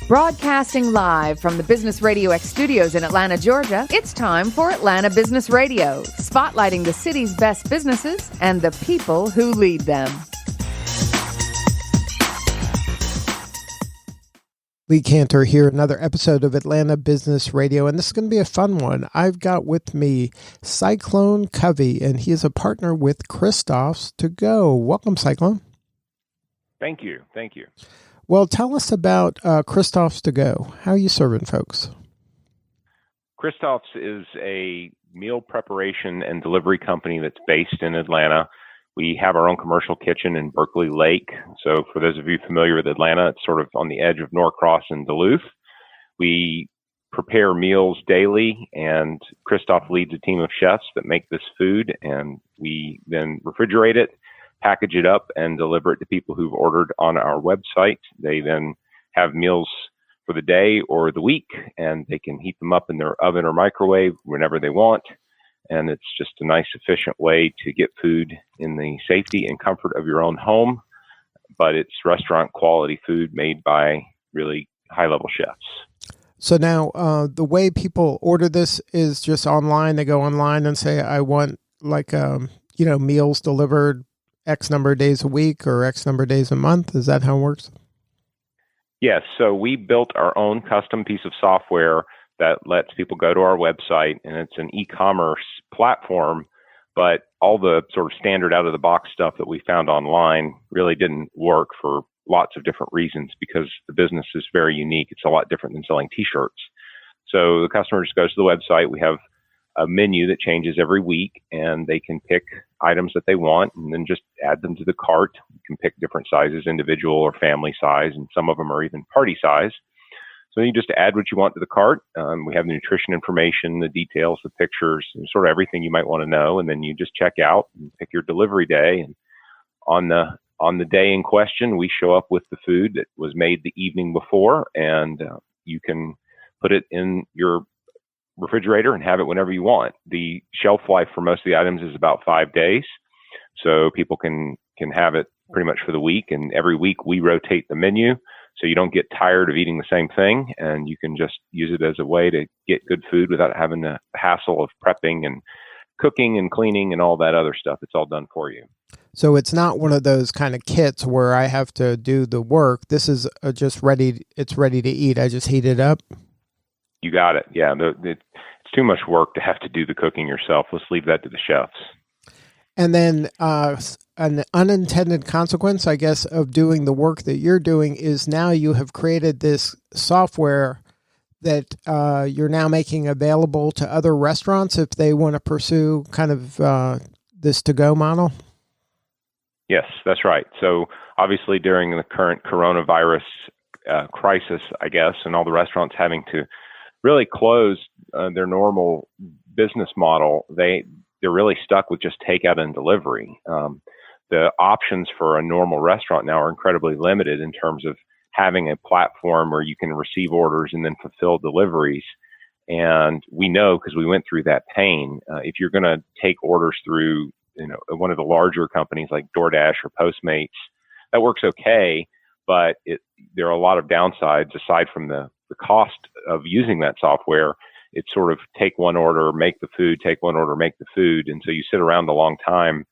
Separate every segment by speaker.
Speaker 1: Broadcasting live from the Business RadioX studios in Atlanta, Georgia, it's time for Atlanta Business Radio, spotlighting the city's best businesses and the people who lead them.
Speaker 2: Lee Cantor here, another episode of Atlanta Business Radio, and this is going to be a fun one. I've got with me Cyclone Covey, and he is a partner with Christophe to Go. Welcome, Cyclone.
Speaker 3: Thank you.
Speaker 2: Well, tell us about Christophe to Go. How are you serving folks?
Speaker 3: Christophe's is a meal preparation and delivery company that's based in Atlanta. We have our own commercial kitchen in Berkeley Lake. So for those of you familiar with Atlanta, it's sort of on the edge of Norcross and Duluth. We prepare meals daily, and Christophe leads a team of chefs that make this food, and we then refrigerate it, package it up, and deliver it to people who've ordered on our website. They then have meals for the day or the week, and they can heat them up in their oven or microwave whenever they want. And it's just a nice, efficient way to get food in the safety and comfort of your own home. But it's restaurant quality food made by really high-level chefs.
Speaker 2: So now the way people order this is just online. They go online and say, I want meals delivered X number of days a week or X number of days a month. Is that how it works?
Speaker 3: Yes. So we built our own custom piece of software that lets people go to our website, and it's an e-commerce platform, but all the sort of standard out-of-the-box stuff that we found online really didn't work for lots of different reasons because the business is very unique. It's a lot different than selling T-shirts. So the customer just goes to the website. We have a menu that changes every week, and they can pick items that they want and then just add them to the cart. You can pick different sizes, individual or family size, and some of them are even party size. So you just add what you want to the cart. We have the nutrition information, the details, the pictures, and sort of everything you might want to know. And then you just check out and pick your delivery day. And on the day in question, we show up with the food that was made the evening before, and you can put it in your refrigerator and have it whenever you want. The shelf life for most of the items is about 5 days. So people can have it pretty much for the week. And every week we rotate the menu, so you don't get tired of eating the same thing, and you can just use it as a way to get good food without having the hassle of prepping and cooking and cleaning and all that other stuff. It's all done for you.
Speaker 2: So it's not one of those kind of kits where I have to do the work. This is just ready. It's ready to eat. I just heat it up.
Speaker 3: You got it. Yeah. It's too much work to have to do the cooking yourself. Let's leave that to the chefs.
Speaker 2: And then an unintended consequence, I guess, of doing the work that you're doing is now you have created this software that you're now making available to other restaurants if they want to pursue kind of this to-go model?
Speaker 3: Yes, that's right. So obviously during the current coronavirus crisis, I guess, and all the restaurants having to really close their normal business model, they're really stuck with just takeout and delivery. The options for a normal restaurant now are incredibly limited in terms of having a platform where you can receive orders and then fulfill deliveries. And we know, because we went through that pain, if you're going to take orders through, one of the larger companies like DoorDash or Postmates, that works okay, but there are a lot of downsides aside from the cost of using that software. It's sort of take one order, make the food, take one order, make the food. And so you sit around a long time,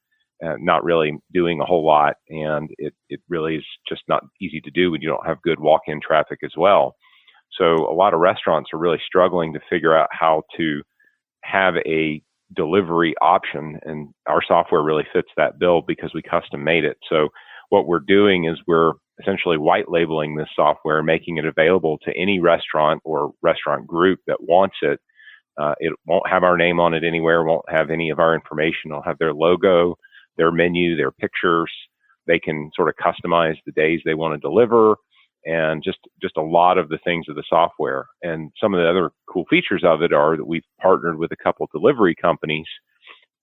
Speaker 3: not really doing a whole lot. And it really is just not easy to do when you don't have good walk-in traffic as well. So a lot of restaurants are really struggling to figure out how to have a delivery option. And our software really fits that bill because we custom made it. So what we're doing is we're essentially white labeling this software, making it available to any restaurant or restaurant group that wants it. It won't have our name on it anywhere, won't have any of our information. It'll have their logo, their menu, their pictures. They can sort of customize the days they want to deliver, and just a lot of the things of the software. And some of the other cool features of it are that we've partnered with a couple delivery companies,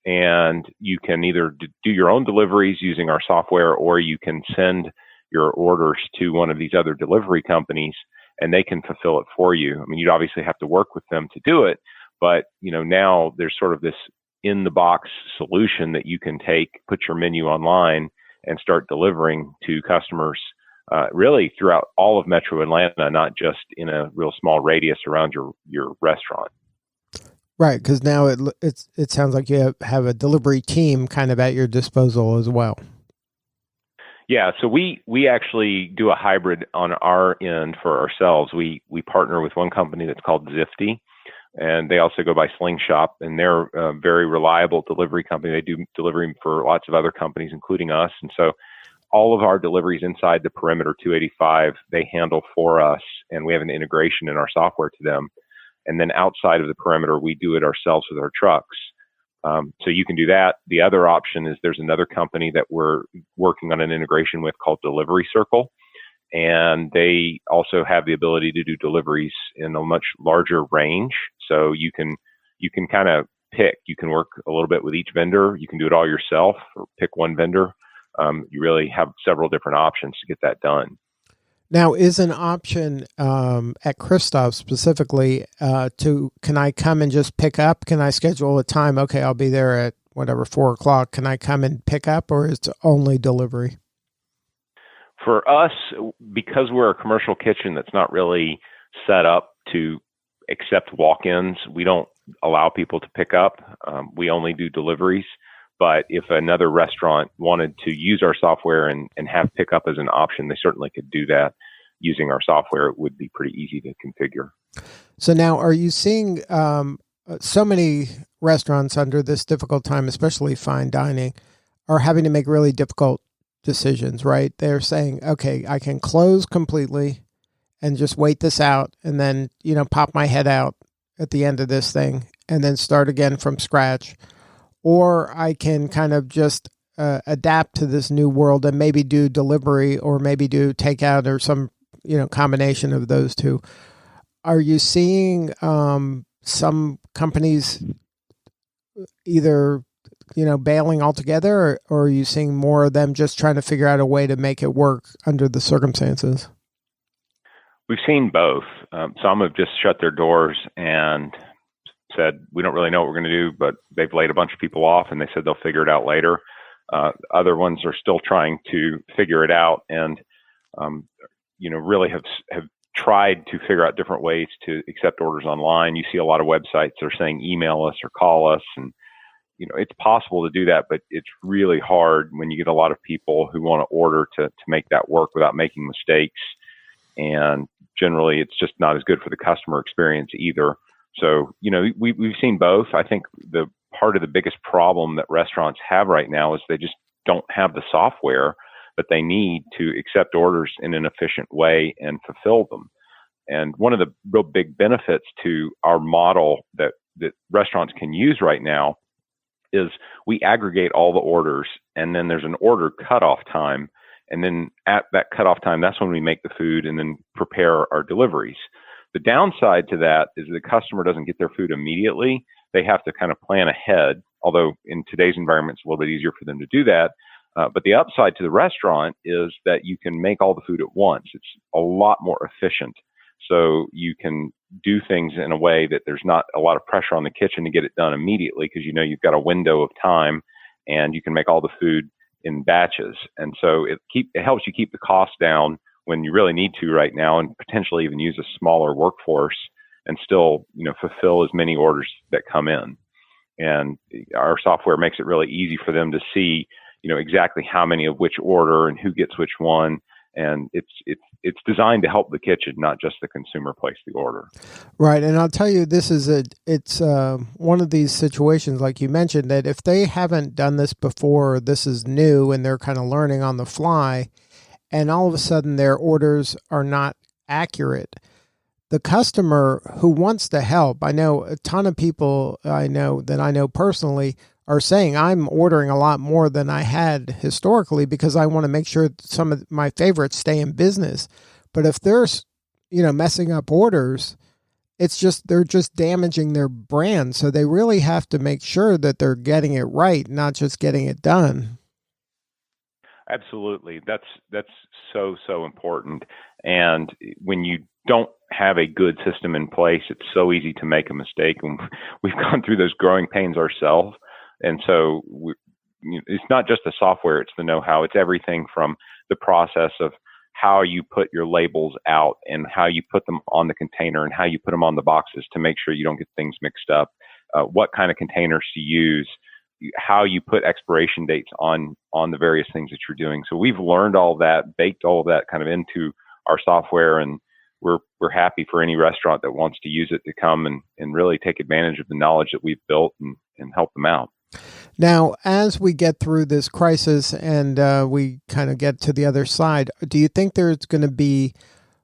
Speaker 3: and you can either do your own deliveries using our software, or you can send your orders to one of these other delivery companies and they can fulfill it for you. I mean, you'd obviously have to work with them to do it, but now there's sort of this in the box solution that you can take, put your menu online and start delivering to customers really throughout all of Metro Atlanta, not just in a real small radius around your restaurant.
Speaker 2: Right, because now it sounds like you have a delivery team kind of at your disposal as well.
Speaker 3: Yeah, so we actually do a hybrid on our end for ourselves. We partner with one company that's called Zifty, and they also go by Slingshot, and they're a very reliable delivery company. They do delivery for lots of other companies, including us. And so all of our deliveries inside the perimeter 285, they handle for us, and we have an integration in our software to them. And then outside of the perimeter, we do it ourselves with our trucks. So you can do that. The other option is there's another company that we're working on an integration with called Delivery Circle. And they also have the ability to do deliveries in a much larger range. So you can kind of pick. You can work a little bit with each vendor. You can do it all yourself or pick one vendor. You really have several different options to get that done.
Speaker 2: Now, is an option at Christophe specifically can I come and just pick up? Can I schedule a time? Okay, I'll be there at whatever, 4:00. Can I come and pick up, or is it only delivery?
Speaker 3: For us, because we're a commercial kitchen that's not really set up to accept walk-ins, we don't allow people to pick up. We only do deliveries. But if another restaurant wanted to use our software and have pickup as an option, they certainly could do that using our software. It would be pretty easy to configure.
Speaker 2: So now, are you seeing so many restaurants under this difficult time, especially fine dining, are having to make really difficult decisions, right? They're saying, okay, I can close completely and just wait this out and then, pop my head out at the end of this thing and then start again from scratch. Or I can kind of just adapt to this new world and maybe do delivery or maybe do takeout or some, combination of those two. Are you seeing some companies either, bailing altogether, or are you seeing more of them just trying to figure out a way to make it work under the circumstances?
Speaker 3: We've seen both. Some have just shut their doors and said, we don't really know what we're going to do, but they've laid a bunch of people off and they said they'll figure it out later. Other ones are still trying to figure it out and, really have tried to figure out different ways to accept orders online. You see a lot of websites that are saying email us or call us, and it's possible to do that, but it's really hard when you get a lot of people who want to order to make that work without making mistakes. And generally, it's just not as good for the customer experience either. So, we've seen both. I think the part of the biggest problem that restaurants have right now is they just don't have the software that they need to accept orders in an efficient way and fulfill them. And one of the real big benefits to our model that restaurants can use right now is we aggregate all the orders, and then there's an order cutoff time. And then at that cutoff time, that's when we make the food and then prepare our deliveries. The downside to that is the customer doesn't get their food immediately. They have to kind of plan ahead, although in today's environment, it's a little bit easier for them to do that. But the upside to the restaurant is that you can make all the food at once. It's a lot more efficient. So you can do things in a way that there's not a lot of pressure on the kitchen to get it done immediately because you've got a window of time and you can make all the food in batches. And so it helps you keep the cost down when you really need to right now, and potentially even use a smaller workforce and still, fulfill as many orders that come in. And our software makes it really easy for them to see, exactly how many of which order and who gets which one. And it's designed to help the kitchen, not just the consumer place the order.
Speaker 2: Right. And I'll tell you, it's one of these situations, like you mentioned, that if they haven't done this before, this is new and they're kind of learning on the fly, and all of a sudden their orders are not accurate. The customer who wants to help, I know a ton of people I know personally are saying, I'm ordering a lot more than I had historically because I want to make sure some of my favorites stay in business. But if they're, messing up orders, they're just damaging their brand. So they really have to make sure that they're getting it right, not just getting it done.
Speaker 3: Absolutely. That's so important. And when you don't have a good system in place, it's so easy to make a mistake. And we've gone through those growing pains ourselves. And so it's not just the software, it's the know-how. It's everything from the process of how you put your labels out and how you put them on the container and how you put them on the boxes to make sure you don't get things mixed up, what kind of containers to use, how you put expiration dates on the various things that you're doing. So we've learned all that, baked all of that kind of into our software, and we're happy for any restaurant that wants to use it to come and really take advantage of the knowledge that we've built and help them out.
Speaker 2: Now, as we get through this crisis and we kind of get to the other side, do you think there's going to be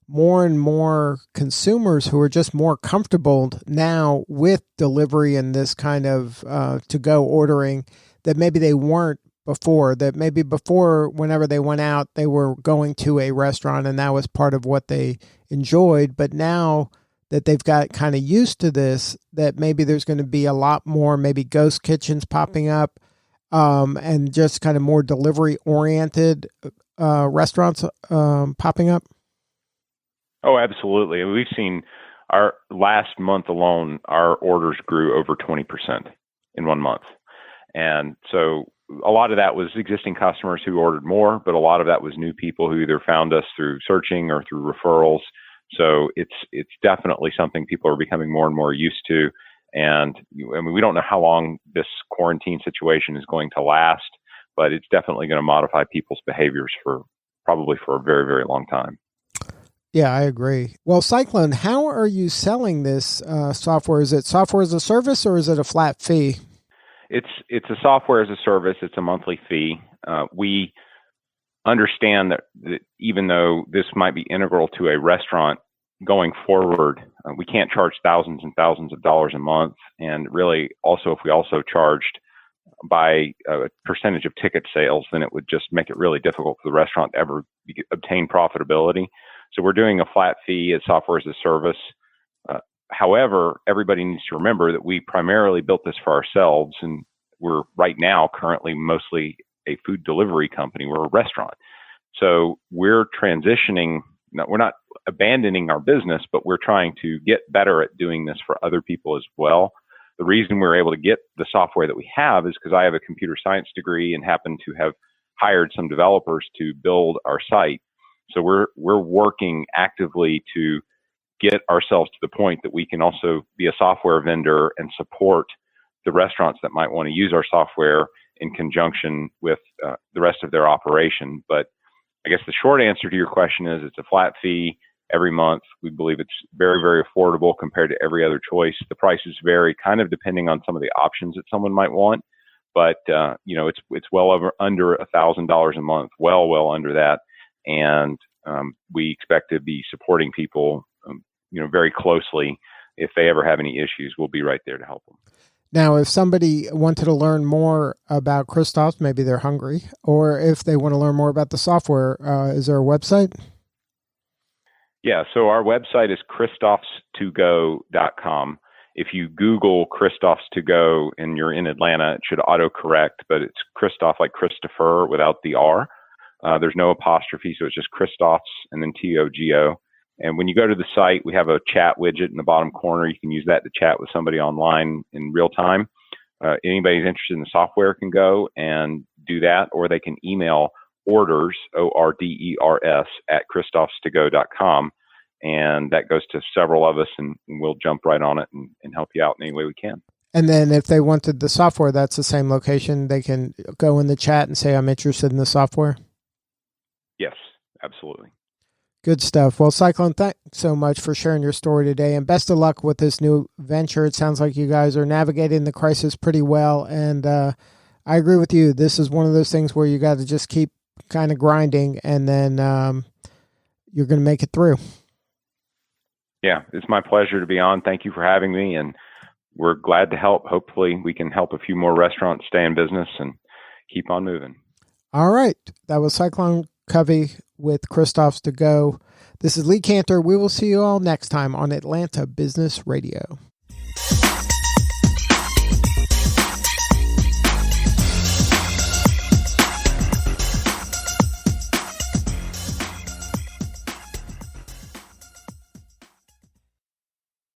Speaker 2: more and more consumers who are just more comfortable now with delivery and this kind of to-go ordering that maybe they weren't before, that maybe before whenever they went out, they were going to a restaurant and that was part of what they enjoyed. But now that they've got kind of used to this, that maybe there's going to be a lot more maybe ghost kitchens popping up and just kind of more delivery-oriented restaurants popping up?
Speaker 3: Oh, absolutely. We've seen our last month alone, our orders grew over 20% in 1 month. And so a lot of that was existing customers who ordered more, but a lot of that was new people who either found us through searching or through referrals. So it's definitely something people are becoming more and more used to. And I mean, we don't know how long this quarantine situation is going to last, but it's definitely going to modify people's behaviors probably for a very, very long time.
Speaker 2: Yeah, I agree. Well, Cyclone, how are you selling this software? Is it software as a service or is it a flat fee?
Speaker 3: It's a software as a service. It's a monthly fee. We understand that even though this might be integral to a restaurant going forward, we can't charge thousands and thousands of dollars a month. And really, also, if we also charged by a percentage of ticket sales, then it would just make it really difficult for the restaurant to ever obtain profitability. So we're doing a flat fee as software as a service. However, everybody needs to remember that we primarily built this for ourselves, and we're right now currently mostly a food delivery company. We're a restaurant. So we're transitioning. We're not abandoning our business, but we're trying to get better at doing this for other people as well. The reason we're able to get the software that we have is because I have a computer science degree and happen to have hired some developers to build our site. So we're working actively to get ourselves to the point that we can also be a software vendor and support the restaurants that might want to use our software in conjunction with the rest of their operation. But I guess the short answer to your question is it's a flat fee every month. We believe it's very, very affordable compared to every other choice. The prices vary kind of depending on some of the options that someone might want, but it's well under $1,000 a month, well under that. And we expect to be supporting people very closely. If they ever have any issues, we'll be right there to help them.
Speaker 2: Now, if somebody wanted to learn more about Christophe, maybe they're hungry, or if they want to learn more about the software, is there a website?
Speaker 3: Yeah, so our website is christophstogo.com. If you Google Christophe's To Go and you're in Atlanta, it should autocorrect, but it's Christophe like Christopher without the R. There's no apostrophe, so it's just Christophe's and then TOGO. And when you go to the site, we have a chat widget in the bottom corner. You can use that to chat with somebody online in real time. Anybody who's interested in the software can go and do that, or they can email orders, ORDERS, at christophstogo.com. And that goes to several of us, and we'll jump right on it and help you out in any way we can.
Speaker 2: And then if they wanted the software, that's the same location. They can go in the chat and say, I'm interested in the software?
Speaker 3: Yes, absolutely.
Speaker 2: Good stuff. Well, Cyclone, thanks so much for sharing your story today, and best of luck with this new venture. It sounds like you guys are navigating the crisis pretty well, and I agree with you. This is one of those things where you got to just keep kind of grinding, and then you're going to make it through.
Speaker 3: Yeah, it's my pleasure to be on. Thank you for having me, and we're glad to help. Hopefully, we can help a few more restaurants stay in business and keep on moving.
Speaker 2: All right. That was Cyclone Covey with Christophe's To Go. This is Lee Cantor. We will see you all next time on Atlanta Business Radio.